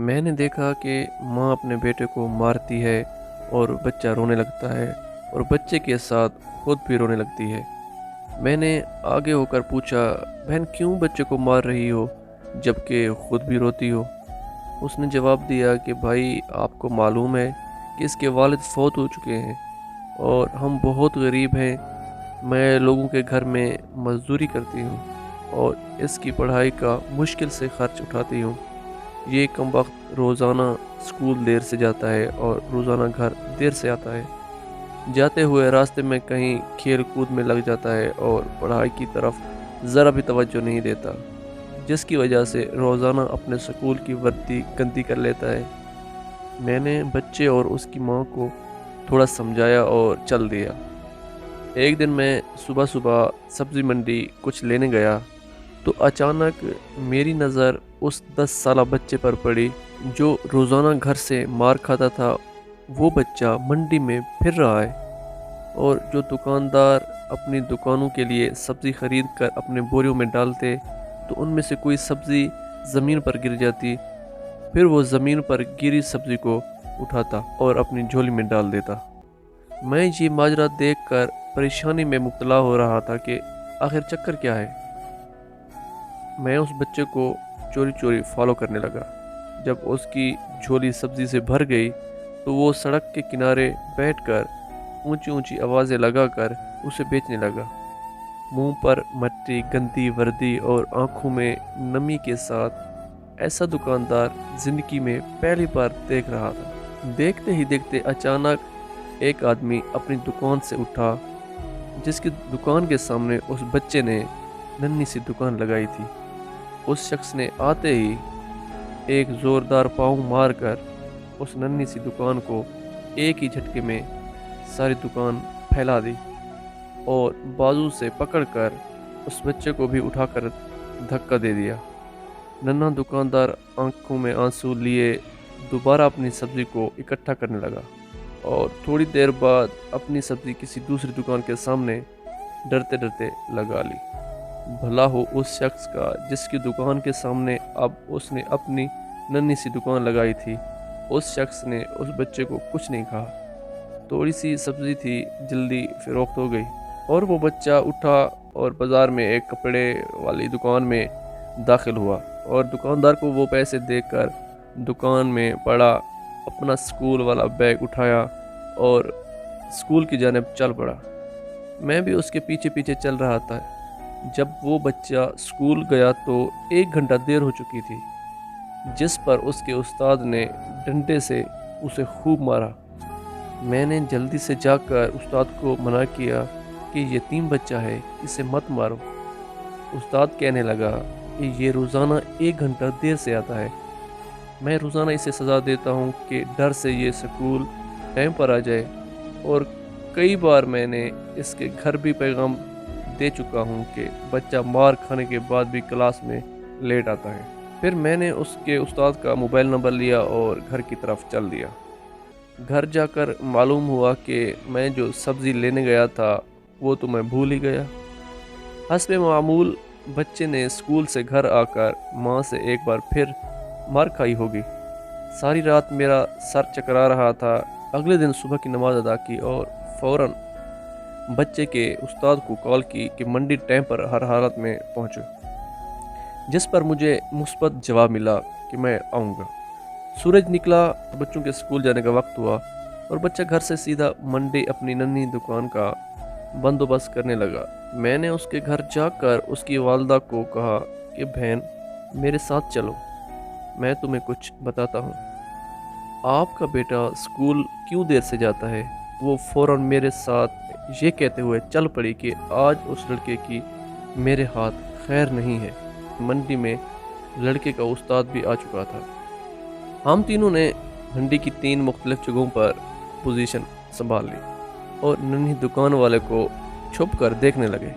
میں نے دیکھا کہ ماں اپنے بیٹے کو مارتی ہے اور بچہ رونے لگتا ہے اور بچے کے ساتھ خود بھی رونے لگتی ہے۔ میں نے آگے ہو کر پوچھا، بہن کیوں بچے کو مار رہی ہو جبکہ خود بھی روتی ہو؟ اس نے جواب دیا کہ بھائی آپ کو معلوم ہے کہ اس کے والد فوت ہو چکے ہیں اور ہم بہت غریب ہیں۔ میں لوگوں کے گھر میں مزدوری کرتی ہوں اور اس کی پڑھائی کا مشکل سے خرچ اٹھاتی ہوں۔ یہ کم وقت روزانہ اسکول دیر سے جاتا ہے اور روزانہ گھر دیر سے آتا ہے۔ جاتے ہوئے راستے میں کہیں کھیل کود میں لگ جاتا ہے اور پڑھائی کی طرف ذرا بھی توجہ نہیں دیتا، جس کی وجہ سے روزانہ اپنے اسکول کی وردی گندی کر لیتا ہے۔ میں نے بچے اور اس کی ماں کو تھوڑا سمجھایا اور چل دیا۔ ایک دن میں صبح صبح سبزی منڈی کچھ لینے گیا تو اچانک میری نظر اس 10 سالہ بچے پر پڑی جو روزانہ گھر سے مار کھاتا تھا۔ وہ بچہ منڈی میں پھر رہا ہے اور جو دکاندار اپنی دکانوں کے لیے سبزی خرید کر اپنے بوریوں میں ڈالتے تو ان میں سے کوئی سبزی زمین پر گر جاتی، پھر وہ زمین پر گری سبزی کو اٹھاتا اور اپنی جھولی میں ڈال دیتا۔ میں یہ ماجرا دیکھ کر پریشانی میں مبتلا ہو رہا تھا کہ آخر چکر کیا ہے۔ میں اس بچے کو چوری چوری فالو کرنے لگا۔ جب اس کی جھولی سبزی سے بھر گئی تو وہ سڑک کے کنارے بیٹھ کر اونچی اونچی آوازیں لگا کر اسے بیچنے لگا۔ منہ پر مٹی، گندی وردی اور آنکھوں میں نمی کے ساتھ ایسا دکاندار زندگی میں پہلی بار دیکھ رہا تھا۔ دیکھتے ہی دیکھتے اچانک ایک آدمی اپنی دکان سے اٹھا جس کی دکان کے سامنے اس بچے نے ننھی سی دکان لگائی تھی۔ اس شخص نے آتے ہی ایک زوردار پاؤں مار کر اس ننھی سی دکان کو ایک ہی جھٹکے میں ساری دکان پھیلا دی اور بازو سے پکڑ کر اس بچے کو بھی اٹھا کر دھکا دے دیا۔ ننھا دکاندار آنکھوں میں آنسو لیے دوبارہ اپنی سبزی کو اکٹھا کرنے لگا اور تھوڑی دیر بعد اپنی سبزی کسی دوسری دکان کے سامنے ڈرتے ڈرتے لگا لی۔ بھلا ہو اس شخص کا جس کی دکان کے سامنے اب اس نے اپنی ننھی سی دکان لگائی تھی۔ اس شخص نے اس بچے کو کچھ نہیں کہا۔ تھوڑی سی سبزی تھی، جلدی فروخت ہو گئی اور وہ بچہ اٹھا اور بازار میں ایک کپڑے والی دکان میں داخل ہوا اور دکاندار کو وہ پیسے دے کر دکان میں پڑا، اپنا اسکول والا بیگ اٹھایا اور اسکول کی جانب چل پڑا۔ میں بھی اس کے پیچھے پیچھے چل رہا تھا۔ جب وہ بچہ اسکول گیا تو 1 گھنٹہ دیر ہو چکی تھی، جس پر اس کے استاد نے ڈنڈے سے اسے خوب مارا۔ میں نے جلدی سے جا کر استاد کو منع کیا کہ یتیم بچہ ہے، اسے مت مارو۔ استاد کہنے لگا کہ یہ روزانہ 1 گھنٹہ دیر سے آتا ہے، میں روزانہ اسے سزا دیتا ہوں کہ ڈر سے یہ سکول ٹائم پر آ جائے، اور کئی بار میں نے اس کے گھر بھی پیغام دے چکا ہوں کہ بچہ مار کھانے کے بعد بھی کلاس میں لیٹ آتا ہے۔ پھر میں نے اس کے استاد کا موبائل نمبر لیا اور گھر کی طرف چل دیا۔ گھر جا کر معلوم ہوا کہ میں جو سبزی لینے گیا تھا وہ تو میں بھول ہی گیا۔ حسب معمول بچے نے اسکول سے گھر آ کر ماں سے ایک بار پھر مار کھائی ہوگی۔ ساری رات میرا سر چکرا رہا تھا۔ اگلے دن صبح کی نماز ادا کی اور فوراً بچے کے استاد کو کال کی کہ منڈی ٹائم پر ہر حالت میں پہنچو، جس پر مجھے مثبت جواب ملا کہ میں آؤں گا۔ سورج نکلا، بچوں کے اسکول جانے کا وقت ہوا اور بچہ گھر سے سیدھا منڈی اپنی ننھی دکان کا بندوبست کرنے لگا۔ میں نے اس کے گھر جا کر اس کی والدہ کو کہا کہ بہن میرے ساتھ چلو، میں تمہیں کچھ بتاتا ہوں۔ آپ کا بیٹا اسکول کیوں دیر سے جاتا ہے؟ وہ فوراً میرے ساتھ یہ کہتے ہوئے چل پڑی کہ آج اس لڑکے کی میرے ہاتھ خیر نہیں ہے۔ منڈی میں لڑکے کا استاد بھی آ چکا تھا۔ ہم تینوں نے منڈی کی 3 مختلف جگہوں پر پوزیشن سنبھال لی اور ننھی دکان والے کو چھپ کر دیکھنے لگے۔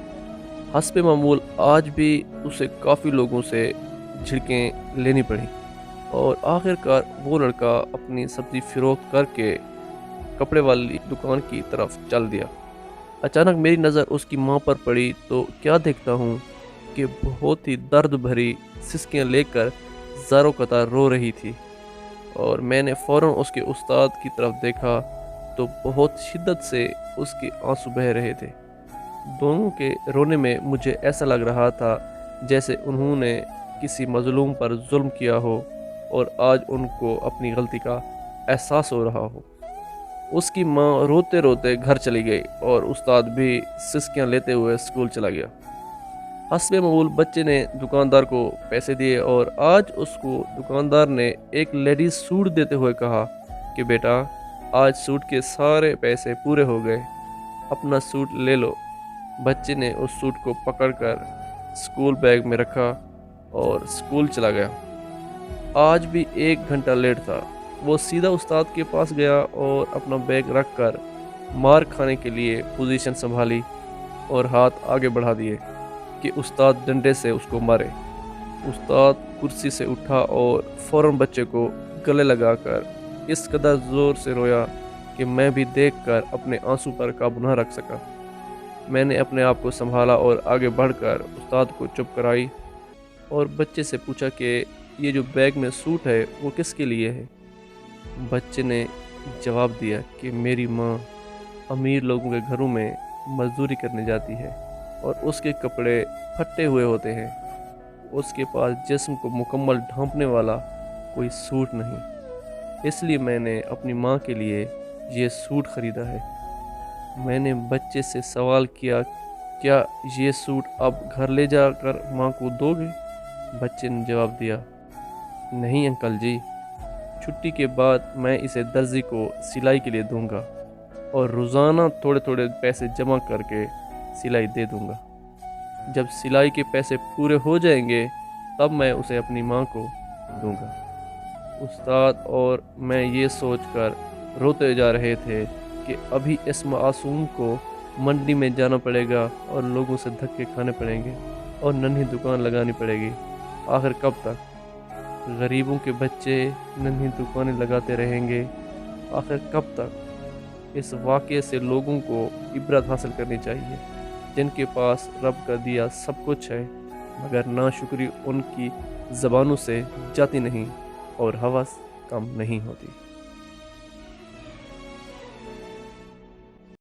حسب معمول آج بھی اسے کافی لوگوں سے جھڑکیں لینی پڑیں اور آخر کار وہ لڑکا اپنی سبزی فروخت کر کے کپڑے والی دکان کی طرف چل دیا۔ اچانک میری نظر اس کی ماں پر پڑی تو کیا دیکھتا ہوں کہ بہت ہی درد بھری سسکیاں لے کر زاروں قطار رو رہی تھی۔ اور میں نے فوراً اس کے استاد کی طرف دیکھا تو بہت شدت سے اس کے آنسو بہہ رہے تھے۔ دونوں کے رونے میں مجھے ایسا لگ رہا تھا جیسے انہوں نے کسی مظلوم پر ظلم کیا ہو اور آج ان کو اپنی غلطی کا احساس ہو رہا ہو۔ اس کی ماں روتے روتے گھر چلی گئی اور استاد بھی سسکیاں لیتے ہوئے اسکول چلا گیا۔ حسب معمول بچے نے دکاندار کو پیسے دیے اور آج اس کو دکاندار نے ایک لیڈیز سوٹ دیتے ہوئے کہا کہ بیٹا آج سوٹ کے سارے پیسے پورے ہو گئے، اپنا سوٹ لے لو۔ بچے نے اس سوٹ کو پکڑ کر اسکول بیگ میں رکھا اور اسکول چلا گیا۔ آج بھی 1 گھنٹہ لیٹ تھا۔ وہ سیدھا استاد کے پاس گیا اور اپنا بیگ رکھ کر مار کھانے کے لیے پوزیشن سنبھالی اور ہاتھ آگے بڑھا دیے کہ استاد ڈنڈے سے اس کو مارے۔ استاد کرسی سے اٹھا اور فوراً بچے کو گلے لگا کر اس قدر زور سے رویا کہ میں بھی دیکھ کر اپنے آنسو پر قابو نہ رکھ سکا۔ میں نے اپنے آپ کو سنبھالا اور آگے بڑھ کر استاد کو چپ کرائی اور بچے سے پوچھا کہ یہ جو بیگ میں سوٹ ہے وہ کس کے لیے ہے؟ بچے نے جواب دیا کہ میری ماں امیر لوگوں کے گھروں میں مزدوری کرنے جاتی ہے اور اس کے کپڑے پھٹے ہوئے ہوتے ہیں، اس کے پاس جسم کو مکمل ڈھانپنے والا کوئی سوٹ نہیں، اس لیے میں نے اپنی ماں کے لیے یہ سوٹ خریدا ہے۔ میں نے بچے سے سوال کیا کیا یہ سوٹ اب گھر لے جا کر ماں کو دو گے؟ بچے نے جواب دیا نہیں انکل جی، چھٹی کے بعد میں اسے درزی کو سلائی کے لیے دوں گا اور روزانہ تھوڑے تھوڑے پیسے جمع کر کے سلائی دے دوں گا۔ جب سلائی کے پیسے پورے ہو جائیں گے تب میں اسے اپنی ماں کو دوں گا۔ استاد اور میں یہ سوچ کر روتے جا رہے تھے کہ ابھی اس معصوم کو منڈی میں جانا پڑے گا اور لوگوں سے دھکے کھانے پڑیں گے اور ننھی دکان لگانی پڑے گی۔ آخر کب تک غریبوں کے بچے ننھی دکانیں لگاتے رہیں گے؟ آخر کب تک؟ اس واقعے سے لوگوں کو عبرت حاصل کرنی چاہیے۔ جن کے پاس رب کا دیا سب کچھ ہے مگر ناشکری ان کی زبانوں سے جاتی نہیں اور ہوس کم نہیں ہوتی۔